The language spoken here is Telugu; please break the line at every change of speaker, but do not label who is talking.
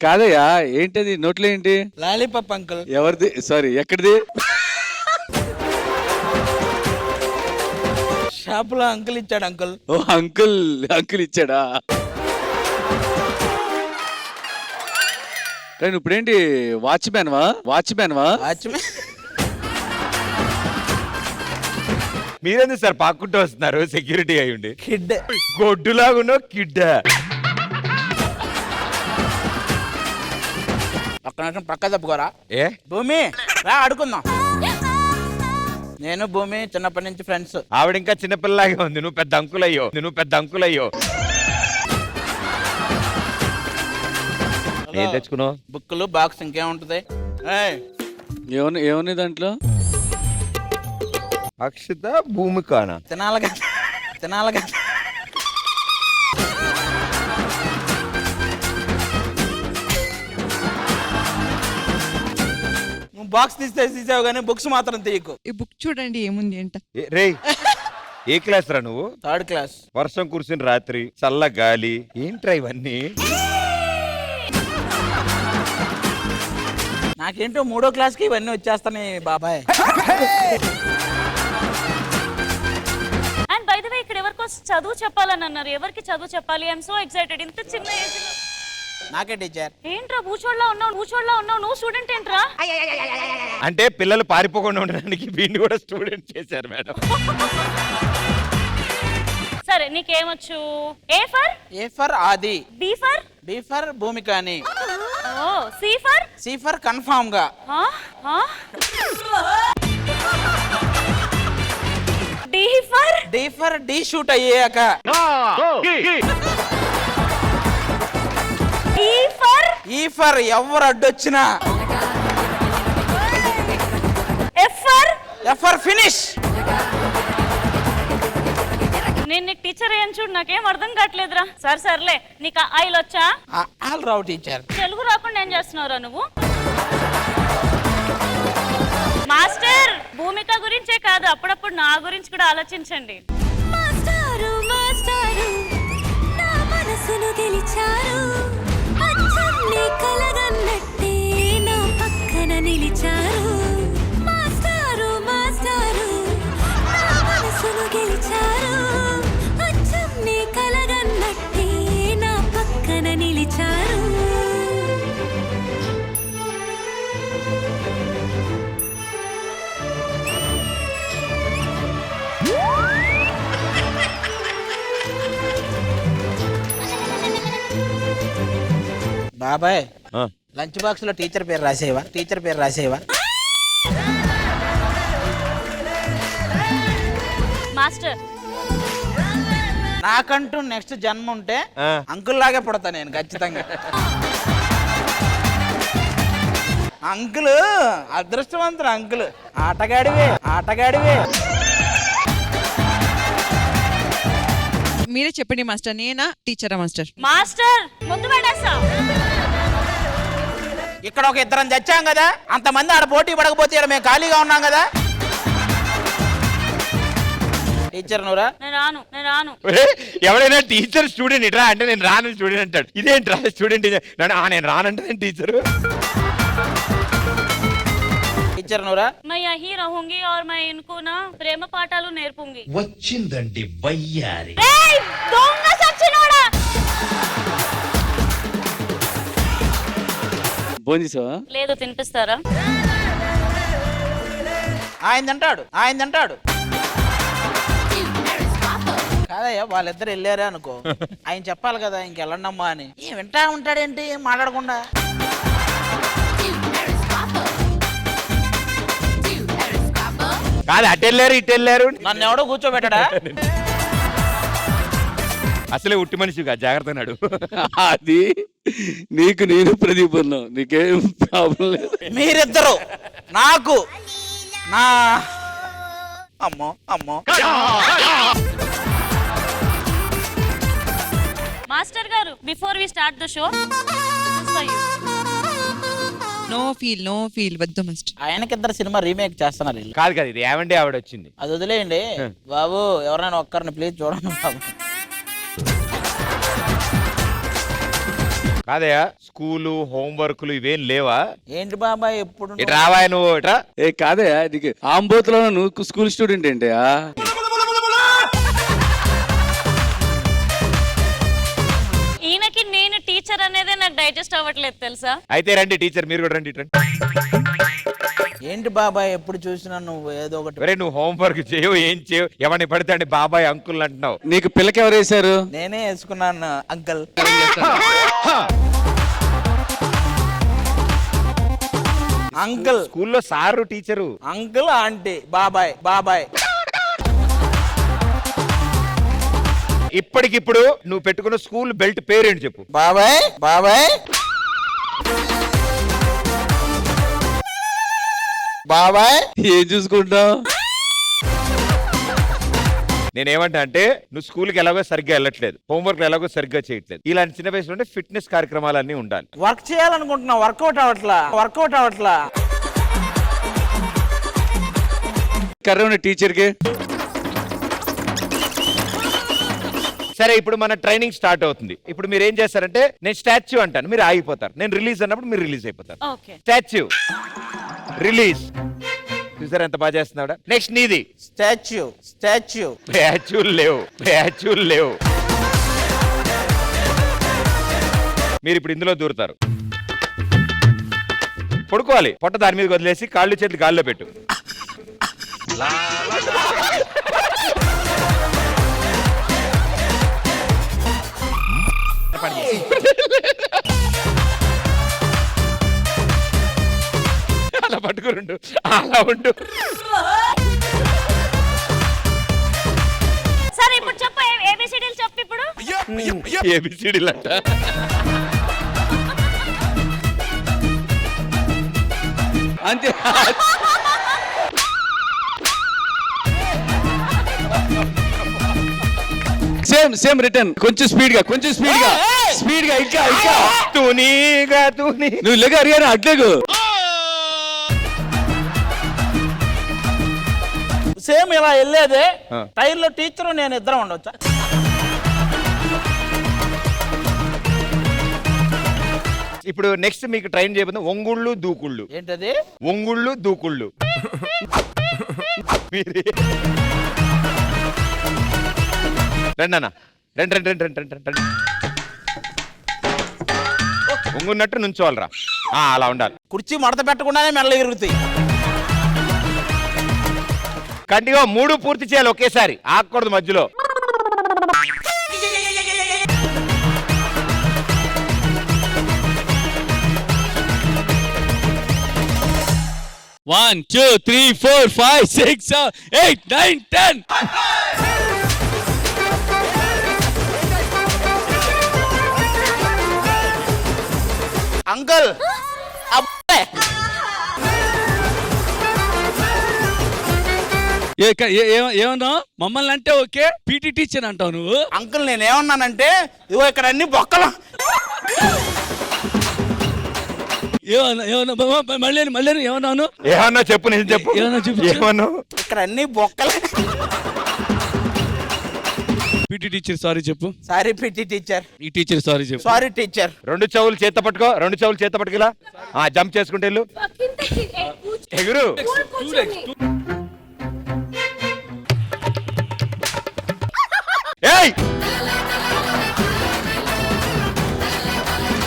కాదయ్యా, ఏంటది నోట్లో ఏంటి?
Lollipop uncle.
ఎవరిది? సారీ, ఎక్కడిది?
షాపులో అంకుల్ ఇచ్చాడు అంకుల్.
ఓ అంకుల్, అంకుల్ ఇచ్చాడా? కానీ ఇప్పుడేంటి వాచ్మ్యాన్ వా?
వాచ్మెన్
మీరెందుకు సార్ పాక్కుంటూ వస్తున్నారు సెక్యూరిటీ అయ్యుండి?
కిడ్.
గొడ్డులాగున్నావు కిడ్డ.
ఒక్క నిమిషం పక్క తప్పుకోరా.
ఏ
భూమి రా ఆడుకుందాం. నేను భూమి చిన్నప్పటి నుంచి ఫ్రెండ్స్.
ఆవిడ ఇంకా చిన్నపిల్లలాగే ఉంది, నువ్వు పెద్ద అంకులయ్యో. ఏం తెచ్చుకున్నావు?
బుక్కులు బాక్స్ ఇంకేముంటది?
ఏమున్నాయి దాంట్లో?
అక్షిత భూమికానా?
తినాలిగా. నువ్వు బాక్స్ తీసావు కానీ బుక్స్ మాత్రం తీయకు.
ఈ బుక్ చూడండి ఏముంది అంట.
రే ఏ క్లాస్ రా నువ్వు?
3rd class.
వర్షం కురిసిన రాత్రి, చల్ల గాలి, ఏంట్రా ఇవన్నీ?
నాకేంటో 3వ క్లాస్కి ఇవన్నీ వచ్చేస్తాయి బాబాయ్.
అండ్ బై ద వే ఇక్కడ ఎవరికో చదువు చెప్పాలని అన్నారు. ఎవరికి చదువు చెప్పాలి? I'm so excited. ఇంత చిన్న ఏజ్ లో.
నాకే టీచర్.
ఏంట్రా భూచోడ్లా ఉన్నావు? నువ్వు స్టూడెంట్ ఏంట్రా?
అంటే పిల్లలు పారిపోకుండా ఉండడానికి వీడిని కూడా స్టూడెంట్ చేశారు మేడం.
సరే నీకేమొచ్చు?
A for Adi.
B
for భూమికాని.
ఓ సి
ఫర్ కన్ఫర్మ్ గా. డి ఫర్ డి షూట్ అయ్యాక. ఈ ఫర్ ఎవరు అడ్డొచ్చినా. F for finish.
నేను నీకు టీచర్ ఏం చూడు, నాకేం అర్థం కావట్లేదురా. సర్లే, నీకు ఆయిల్ వచ్చా?
ఆల్ రావు టీచర్.
తెలుగు రాకుండా ఏం చేస్తున్నావురా నువ్వు? మాస్టర్, భూమిక గురించే కాదు, అప్పుడప్పుడు నా గురించి కూడా ఆలోచించండి.
మాస్టారు మాస్టారు నా మనసును గెలిచారు, అచ్చన్ని కలగన్నట్టే నా పక్కన నిలిచారు. మాస్టారు మాస్టారు నా మనసును గెలిచారు, అచ్చన్ని కలగన్నట్టే నా పక్కన నిలిచారు.
బాబాయ్, లంచ్ బాక్స్ లో టీచర్ పేరు రాసేవా?
మాస్టర్,
నాకంటూ నెక్స్ట్ జన్మ ఉంటే అంకుల్ లాగే పుడతా నేను ఖచ్చితంగా. అంకుల్ అదృష్టవంతుడు. అంకుల్ ఆటగాడివే.
మీరే చెప్పండి మాస్టర్, నేనా టీచరా?
మాస్టర్ ముందు పడేస్తా.
ఇక్కడ ఒక ఇద్దరం చచ్చాం కదా, అంతమంది ఆడ పోటీ పడకపోతే ఇక్కడ మేము ఖాళీగా ఉన్నాం కదా. టీచర్ నువ్వురా?
నేను రాను.
ఎవడైనా టీచర్ స్టూడెంట్ ఇట్రా అంటే నేను రాను స్టూడెంట్ అంటాడు. ఇదేంట్రా స్టూడెంట్? నేను రానంటే టీచరు.
టీచర్ నువ్వురా?
मैं यहीं रहूंगी और मैं इनको ना ప్రేమ పాఠాలు నేర్పుంగి.
వచ్చిందండి వయ్యారి.
ఏయ్ దొంగ సచ్చినోడా!
భోంచేసావా?
లేదు, తినిపిస్తారా?
ఆయన తింటాడు. కాదయ్యా, వాళ్ళిద్దరు వెళ్ళారే అనుకో, ఆయన చెప్పాలి కదా ఇంకెళ్ళండమ్మా అని. వింటా ఉంటాడేంటి ఏం మాట్లాడకుండా?
కాదు, అటెళ్ళారు ఇటెళ్ళారు,
నన్ను ఎవడో కూర్చోబెట్టడా?
అసలే ఉట్టి మనిషిగా జాగ్రత్త నాడు.
అది నీకు నేను ప్రదీప్ ఉన్నావు, నీకేం ప్రాబ్లం లేదు.
మీరిద్దరు నాకు నా అమ్మో.
మాస్టర్ గారు, before we start the show,
no feel వద్దు మాస్టర్.
ఆయనకిద్దరు సినిమా రీమేక్ చేస్తున్నారు.
కాదు, ఇది ఏమండి ఆవిడ వచ్చింది.
అది వదిలేయండి బాబు, ఎవరైనా ఒక్కరిని ప్లీజ్ చూడండి బాబు.
కాదయా స్కూలు హోంవర్క్లు ఇవేం లేవా?
ఏంటి బాబాయ్ ఎప్పుడు
ఇటు రావా నువ్వు ఇట్రా.
ఏ కాదే నీకు ఆంబోతులో నువ్వు స్కూల్ స్టూడెంట్ ఏంటయా?
ఈయనకి నేను టీచర్ అనేదే నాకు డైజెస్ట్ అవ్వట్లేదు తెలుసా.
అయితే రండి టీచర్, మీరు కూడా రండి ఇటు రండి.
ఏంటి బాబాయ్ ఎప్పుడు చూసినా నువ్వు ఏదో ఒకటి.
ఒరే నువ్వు హోంవర్క్ చేయవు, ఏం చేయవు, ఎవరిని పడితే అండి బాబాయ్ అంకుల్ అంటున్నావు.
నీకు పిల్లకి ఎవరు వేశారు?
నేనే వేసుకున్నాను అంకల్. అంకుల్
స్కూల్లో సారు టీచరు.
అంకుల్ ఆంటీ బాబాయ్ బాబాయ్.
ఇప్పటికిప్పుడు నువ్వు పెట్టుకున్న స్కూల్ బెల్ట్ పేరేంటి చెప్పు.
బాబాయ్ బాబాయ్ బాబాయ్.
ఏం చూసుకుంటావు?
నేనేమంటా అంటే నువ్వు స్కూల్కి ఎలాగో సరిగ్గా వెళ్ళట్లేదు, హోంవర్క్ ఎలాగో సరిగ్గా చేయట్లేదు. ఇలాంటి చిన్న వయసులో ఫిట్నెస్ కార్యక్రమాలన్నీ ఉండాలి.
వర్క్ చేయాలనుకుంటున్నా, వర్కౌట్ అవట్లా.
కర్ర ఉన్న టీచర్కి
సరే ఇప్పుడు మన ట్రైనింగ్ స్టార్ట్ అవుతుంది. ఇప్పుడు మీరు ఏం చేస్తారంటే నేను స్టాచ్యూ అంటాను, మీరు ఆగిపోతారు. నేను రిలీజ్ అన్నప్పుడు మీరు రిలీజ్ అయిపోతారు.
ఓకే.
Statue release. చూసారు ఎంత బాగా చేస్తున్నాడా. నెక్స్ట్ నీది
స్టాచ్యూ.
స్టాచ్యూలు లేవు. మీరు ఇప్పుడు ఇందులో దూరుతారు. పడుకోవాలి, పొట్ట దాని మీద వదిలేసి కాళ్ళు చేతులు గాల్లో పెట్టు. అలా పట్టుకురుండు, అలా ఉండు.
సరే ఇప్పుడు చెప్పు, ఏబిసిడీలు చెప్పు ఇప్పుడు.
ఏబిసిడీలు అంట.
అంతే. Same return. కొంచెం స్పీడ్ గా ఇంకా
తూనీగా.
నువ్వు లేక అడిగాను అట్లేగు.
సేమ్ ఇలా వెళ్ళేదే. టైర్లో టీచరు నేను ఇద్దరం ఉండొచ్చా?
ఇప్పుడు నెక్స్ట్ మీకు ట్రైన్ చేయబోతుంది ఒంగుళ్ళు దూకుళ్ళు.
ఏంటది?
ఒంగుళ్ళు దూకుళ్ళు. రండి అన్న, రండి. ఒంగున్నట్టు నుంచోవాలరా. అలా ఉండాలి.
కుర్చీ మడత పెట్టకుండానే మెల్ల ఎరుగుతాయి.
కంటిగా 3 పూర్తి చేయాలి ఒకేసారి, ఆగకూడదు మధ్యలో.
One, 2, 3, 4, 5, 6, 7, 8, 9, 10.
అంకుల్
ఏమన్నా మమ్మల్ని అంటే ఓకే, పీటీ టీచర్ అంటావు నువ్వు.
అంకుల్ నేనేమన్నానంటే ఇగో ఇక్కడ అన్ని బొక్కలు.
మళ్ళీ ఏమన్నాను?
ఏమన్నా చెప్పు, నేను చెప్పు. ఏమన్నా?
ఇక్కడ అన్ని బొక్కలు.
పీటీ టీచర్ సారీ చెప్పు.
Sorry PT teacher.
ఈ టీచర్ సారీ చెప్పు.
Sorry teacher.
2 చెవులు చేత పట్టుకో, 2 చెవులు చేత పట్టుకులా. జంప్ చేసుకుంటే వెళ్ళు, ఎగురు.